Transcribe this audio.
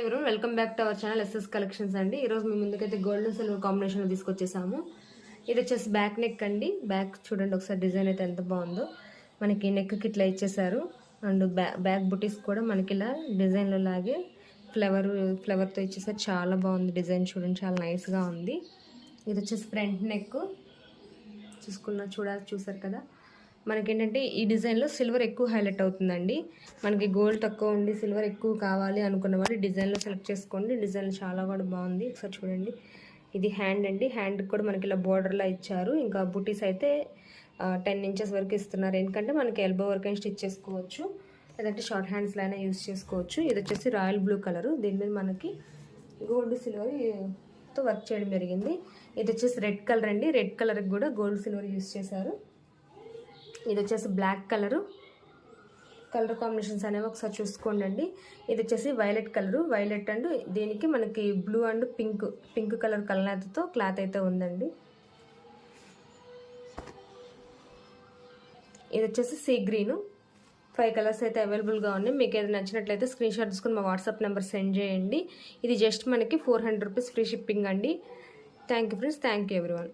ఎవరు welcome back to our channel SS collections అండి. ఈరోజు మీ ముందుకైతే గోల్డ్ అండ్ సిల్వర్ కాంబినేషన్లో తీసుకొచ్చేసాము. ఇది వచ్చేసి బ్యాక్ నెక్ అండి. బ్యాక్ చూడండి ఒకసారి డిజైన్ అయితే ఎంత బాగుందో. మనకి నెక్కి ఇట్లా ఇచ్చేసారు. అండ్ బ్యాక్ బుటీస్ కూడా మనకి ఇలా డిజైన్లో లాగే ఫ్లవర్తో ఇచ్చేసారు. చాలా బాగుంది డిజైన్, చూడండి చాలా నైస్గా ఉంది. ఇది వచ్చేసి ఫ్రంట్ నెక్ చూసారు కదా. మనకేంటంటే ఈ డిజైన్లో సిల్వర్ ఎక్కువ హైలైట్ అవుతుందండి. మనకి గోల్డ్ తక్కువ ఉండి సిల్వర్ ఎక్కువ కావాలి అనుకున్న వాళ్ళు డిజైన్లో సెలెక్ట్ చేసుకోండి. డిజైన్ చాలా కూడా బాగుంది. ఒకసారి చూడండి. ఇది హ్యాండ్ అండి. హ్యాండ్కి కూడా మనకి ఇలా బోర్డర్లా ఇచ్చారు. ఇంకా బుటీస్ అయితే 10 ఇంచెస్ వరకు ఇస్తున్నారు. ఎందుకంటే మనకి ఎల్బో వరకు అయినా స్టిచ్ చేసుకోవచ్చు, లేదంటే షార్ట్ హ్యాండ్స్లో అయినా యూజ్ చేసుకోవచ్చు. ఇది వచ్చేసి రాయల్ బ్లూ కలరు. దీని మీద మనకి గోల్డ్ సిల్వర్తో వర్క్ చేయడం జరిగింది. ఇది వచ్చేసి రెడ్ కలర్ అండి. రెడ్ కలర్కి కూడా గోల్డ్ సిల్వర్ యూజ్ చేశారు. ఇది వచ్చేసి బ్లాక్ కలర్ కాంబినేషన్స్ అనేవి ఒకసారి చూసుకోండి. ఇది వచ్చేసి వైలెట్ అండ్ దీనికి మనకి బ్లూ అండ్ పింక్ కలర్ కలర్తో క్లాత్ అయితే ఉందండి. ఇది వచ్చేసి సీ గ్రీన్. 5 కలర్స్ అయితే అవైలబుల్గా ఉన్నాయి. మీకు ఏదైనా నచ్చినట్లయితే స్క్రీన్ షాట్ తీసుకుని మా వాట్సాప్ నెంబర్ సెండ్ చేయండి. ఇది జస్ట్ మనకి 400 రూపీస్ ఫ్రీ షిప్పింగ్ అండి. Thank you friends. Thank you everyone.